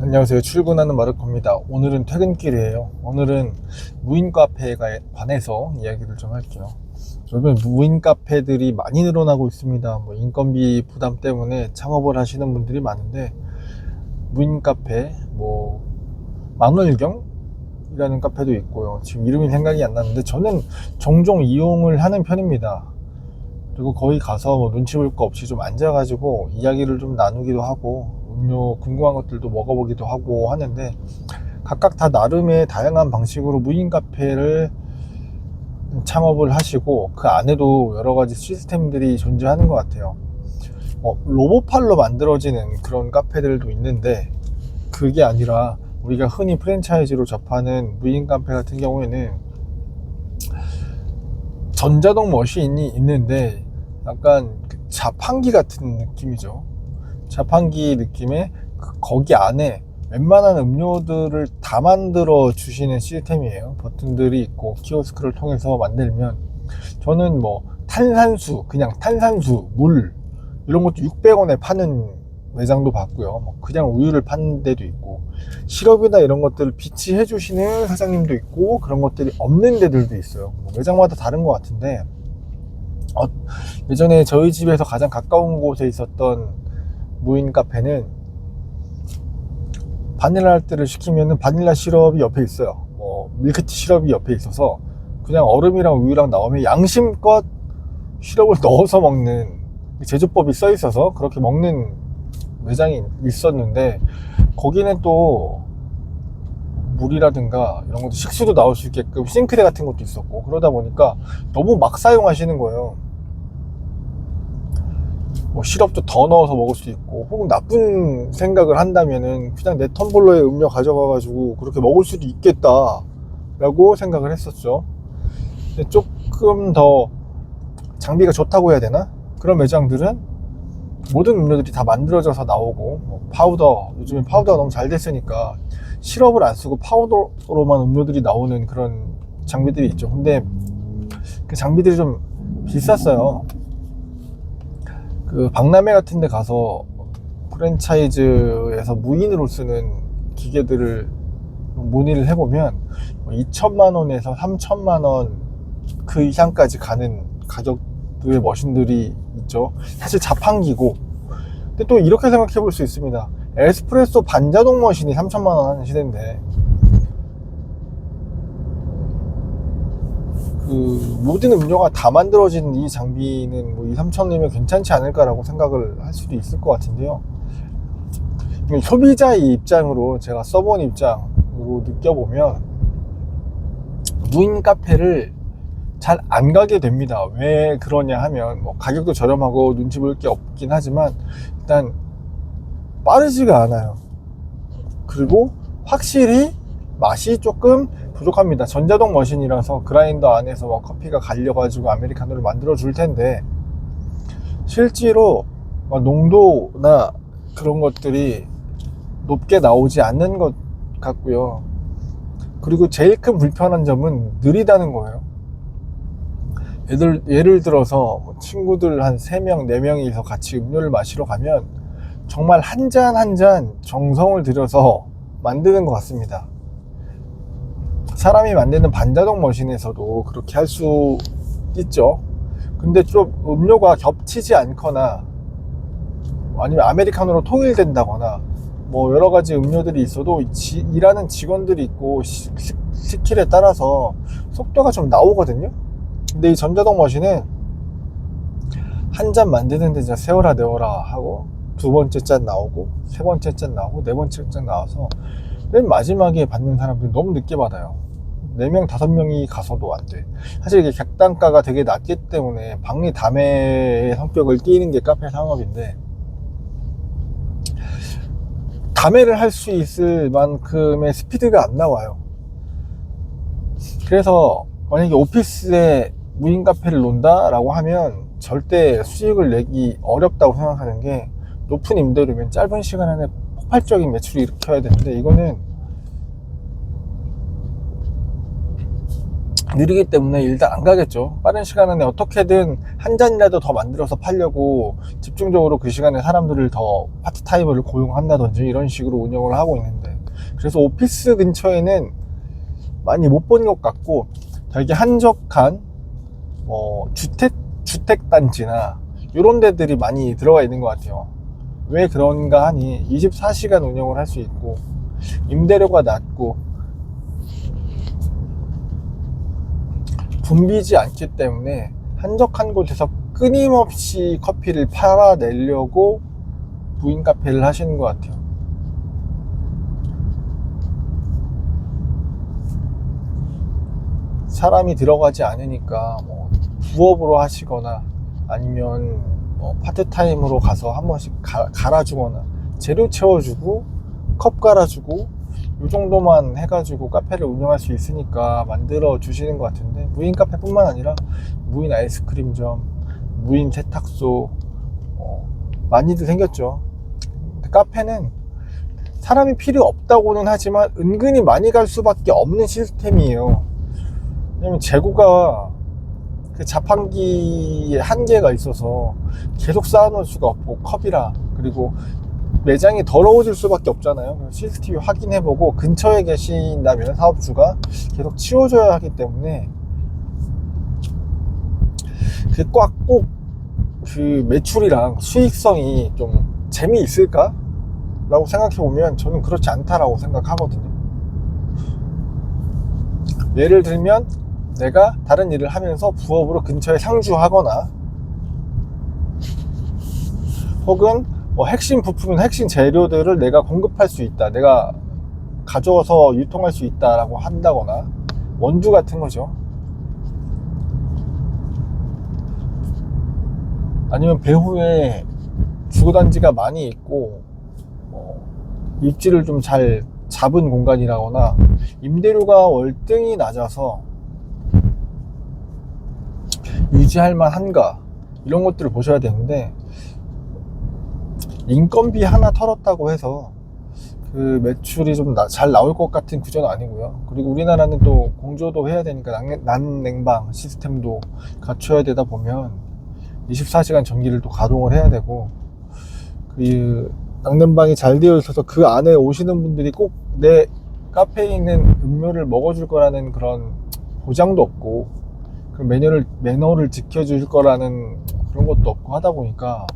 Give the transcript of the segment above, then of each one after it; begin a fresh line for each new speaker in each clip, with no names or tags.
안녕하세요. 출근하는 마르코입니다. 오늘은 퇴근길이에요. 오늘은 무인 카페에 관해서 이야기를 좀 할게요. 요즘 무인 카페들이 많이 늘어나고 있습니다. 인건비 부담 때문에 창업을 하시는 분들이 많은데, 무인 카페, 만월경이라는 카페도 있고요. 지금 이름이 생각이 안 나는데, 저는 종종 이용을 하는 편입니다. 그리고 거기 가서 눈치 볼 거 없이 좀 앉아가지고 이야기를 좀 나누기도 하고, 음료 궁금한 것들도 먹어보기도 하고 하는데, 각각 다 나름의 다양한 방식으로 무인 카페를 창업을 하시고 그 안에도 여러 가지 시스템들이 존재하는 것 같아요. 로봇팔로 만들어지는 그런 카페들도 있는데, 그게 아니라 우리가 흔히 프랜차이즈로 접하는 무인 카페 같은 경우에는 전자동 머신이 있는데 약간 자판기 같은 느낌이죠. 자판기 느낌의 거기 안에 웬만한 음료들을 다 만들어 주시는 시스템이에요. 버튼들이 있고 키오스크를 통해서 만들면, 저는 탄산수, 그냥 탄산수, 물 이런 것도 600원에 파는 매장도 봤고요. 그냥 우유를 파는 데도 있고, 시럽이나 이런 것들을 비치해 주시는 사장님도 있고, 그런 것들이 없는 데들도 있어요. 매장마다 다른 것 같은데, 예전에 저희 집에서 가장 가까운 곳에 있었던 무인 카페는 바닐라 라떼를 시키면은 바닐라 시럽이 옆에 있어요. 밀크티 시럽이 옆에 있어서 그냥 얼음이랑 우유랑 나오면 양심껏 시럽을 넣어서 먹는 제조법이 써 있어서 그렇게 먹는 매장이 있었는데, 거기는 또 물이라든가 이런 것도 식수도 나올 수 있게끔 싱크대 같은 것도 있었고, 그러다 보니까 너무 막 사용하시는 거예요. 시럽도 더 넣어서 먹을 수 있고, 혹은 나쁜 생각을 한다면은 그냥 내 텀블러에 음료 가져가 가지고 그렇게 먹을 수도 있겠다 라고 생각을 했었죠. 근데 조금 더 장비가 좋다고 해야 되나? 그런 매장들은 모든 음료들이 다 만들어져서 나오고, 파우더, 요즘에 파우더가 너무 잘 됐으니까 시럽을 안 쓰고 파우더로만 음료들이 나오는 그런 장비들이 있죠. 근데 그 장비들이 좀 비쌌어요. 그 박람회 같은 데 가서 프랜차이즈에서 무인으로 쓰는 기계들을 문의를 해보면 2천만 원에서 3천만 원 그 이상까지 가는 가격의 머신들이 있죠. 사실 자판기고. 근데 또 이렇게 생각해 볼 수 있습니다. 에스프레소 반자동 머신이 3천만 원 하는 시대인데, 그 모든 음료가 다 만들어진 이 장비는 2, 3천이면 괜찮지 않을까라고 생각을 할 수도 있을 것 같은데요. 소비자의 입장으로, 제가 써본 입장으로 느껴보면 무인 카페를 잘 안 가게 됩니다. 왜 그러냐 하면, 가격도 저렴하고 눈치 볼 게 없긴 하지만 일단 빠르지가 않아요. 그리고 확실히 맛이 조금 부족합니다. 전자동 머신이라서 그라인더 안에서 커피가 갈려가지고 아메리카노를 만들어 줄 텐데, 실제로 농도나 그런 것들이 높게 나오지 않는 것 같고요. 그리고 제일 큰 불편한 점은 느리다는 거예요. 예를 들어서 친구들 한 3명, 4명이서 같이 음료를 마시러 가면 정말 한 잔 한 잔 정성을 들여서 만드는 것 같습니다. 사람이 만드는 반자동 머신에서도 그렇게 할 수 있죠. 근데 좀 음료가 겹치지 않거나 아니면 아메리카노로 통일된다거나 여러 가지 음료들이 있어도 일하는 직원들이 있고 스킬에 따라서 속도가 좀 나오거든요. 근데 이 전자동 머신은 한 잔 만드는데 진짜 세워라 내워라 하고, 두 번째 짠 나오고, 세 번째 짠 나오고, 네 번째 짠 나와서 맨 마지막에 받는 사람들이 너무 늦게 받아요. 4명, 5명이 가서도 안 돼. 사실 이게 객단가가 되게 낮기 때문에 박리 다매의 성격을 띠는 게 카페 상업인데, 다매를 할 수 있을 만큼의 스피드가 안 나와요. 그래서 만약에 오피스에 무인 카페를 놓는다 라고 하면 절대 수익을 내기 어렵다고 생각하는 게, 높은 임대료면 짧은 시간 안에 폭발적인 매출을 일으켜야 되는데, 이거는 느리기 때문에 일단 안 가겠죠. 빠른 시간 안에 어떻게든 한 잔이라도 더 만들어서 팔려고 집중적으로 그 시간에 사람들을 더 파트타이머를 고용한다든지 이런 식으로 운영을 하고 있는데, 그래서 오피스 근처에는 많이 못 본 것 같고 되게 한적한 주택단지나 이런 데들이 많이 들어가 있는 것 같아요. 왜 그런가 하니 24시간 운영을 할 수 있고 임대료가 낮고 붐비지 않기 때문에 한적한 곳에서 끊임없이 커피를 팔아내려고 무인 카페를 하시는 것 같아요. 사람이 들어가지 않으니까 뭐 부업으로 하시거나 아니면 뭐 파트타임으로 가서 한 번씩 갈아주거나 재료 채워주고 컵 갈아주고 이 정도만 해가지고 카페를 운영할 수 있으니까 만들어 주시는 것 같은데, 무인 카페뿐만 아니라 무인 아이스크림점, 무인 세탁소 많이들 생겼죠. 카페는 사람이 필요 없다고는 하지만 은근히 많이 갈 수밖에 없는 시스템이에요. 왜냐면 재고가 그 자판기에 한계가 있어서 계속 쌓아놓을 수가 없고, 컵이라, 그리고 매장이 더러워질 수밖에 없잖아요. CCTV 확인해보고 근처에 계신다면 사업주가 계속 치워줘야 하기 때문에 그 꽉 꼭 그 매출이랑 수익성이 좀 재미있을까? 라고 생각해보면 저는 그렇지 않다라고 생각하거든요. 예를 들면 내가 다른 일을 하면서 부업으로 근처에 상주하거나, 혹은 뭐 핵심 부품은 핵심 재료들을 내가 공급할 수 있다, 내가 가져와서 유통할 수 있다라고 한다거나, 원두 같은 거죠. 아니면 배후에 주거단지가 많이 있고 입지를 좀 잘 잡은 공간이라거나, 임대료가 월등히 낮아서 유지할 만한가, 이런 것들을 보셔야 되는데, 인건비 하나 털었다고 해서 그 매출이 좀 잘 나올 것 같은 구조는 아니고요. 그리고 우리나라는 또 공조도 해야 되니까 난냉방 시스템도 갖춰야 되다 보면 24시간 전기를 또 가동을 해야 되고, 그 냉방이 잘 되어 있어서 그 안에 오시는 분들이 꼭 내 카페에 있는 음료를 먹어줄 거라는 그런 보장도 없고, 그 매너를 지켜줄 거라는 그런 것도 없고 하다 보니까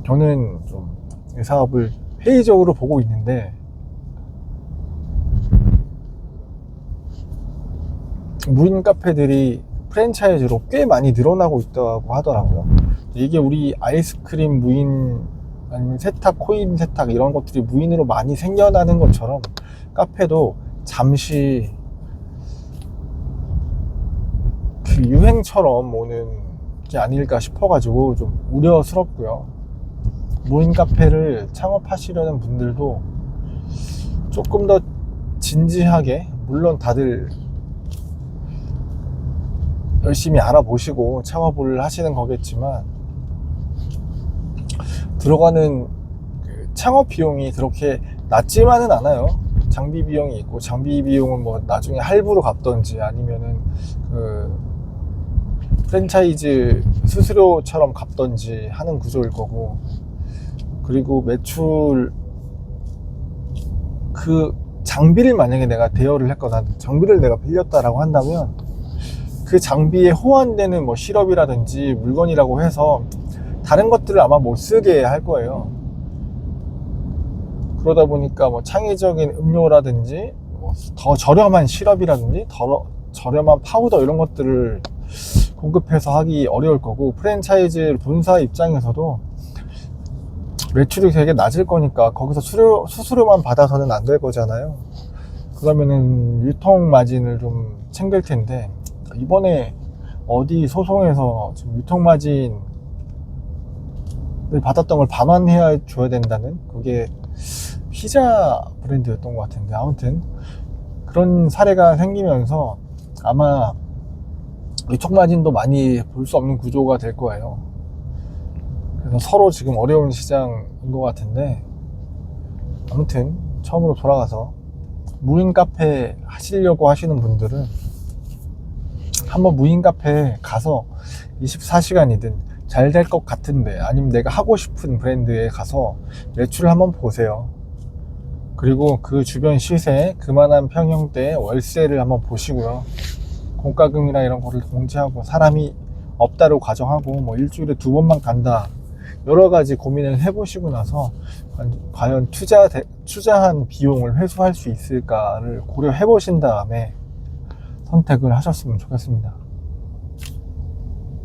저는 좀 이 사업을 회의적으로 보고 있는데, 무인 카페들이 프랜차이즈로 꽤 많이 늘어나고 있다고 하더라고요. 이게 우리 아이스크림 무인, 아니면 세탁, 코인 세탁 이런 것들이 무인으로 많이 생겨나는 것처럼 카페도 잠시 그 유행처럼 오는 게 아닐까 싶어가지고 좀 우려스럽고요. 무인 카페를 창업하시려는 분들도 조금 더 진지하게, 물론 다들 열심히 알아보시고 창업을 하시는 거겠지만, 들어가는 그 창업 비용이 그렇게 낮지만은 않아요. 장비 비용이 있고, 장비 비용은 뭐 나중에 할부로 갚던지 아니면은 그 프랜차이즈 수수료처럼 갚던지 하는 구조일 거고, 그리고 매출, 그 장비를 만약에 내가 대여를 했거나 장비를 내가 빌렸다라고 한다면 그 장비에 호환되는 뭐 시럽이라든지 물건이라고 해서 다른 것들을 아마 못 쓰게 할 거예요. 그러다 보니까 뭐 창의적인 음료라든지 뭐 더 저렴한 시럽이라든지 더 저렴한 파우더 이런 것들을 공급해서 하기 어려울 거고, 프랜차이즈 본사 입장에서도 매출이 되게 낮을 거니까 거기서 수수료만 받아서는 안 될 거잖아요. 그러면은 유통 마진을 좀 챙길 텐데, 이번에 어디 소송에서 지금 유통 마진을 받았던 걸 반환해 줘야 된다는, 그게 피자 브랜드였던 것 같은데, 아무튼 그런 사례가 생기면서 아마 유통 마진도 많이 볼 수 없는 구조가 될 거예요. 그래서 서로 지금 어려운 시장인 것 같은데, 아무튼 처음으로 돌아가서 무인 카페 하시려고 하시는 분들은 한번 무인 카페에 가서 24시간이든 잘 될 것 같은데, 아니면 내가 하고 싶은 브랜드에 가서 매출을 한번 보세요. 그리고 그 주변 시세, 그만한 평형대 월세를 한번 보시고요. 공과금이나 이런 거를 공제하고, 사람이 없다로 가정하고 뭐 일주일에 2번만 간다, 여러 가지 고민을 해보시고 나서 과연 투자한 비용을 회수할 수 있을까를 고려해 보신 다음에 선택을 하셨으면 좋겠습니다.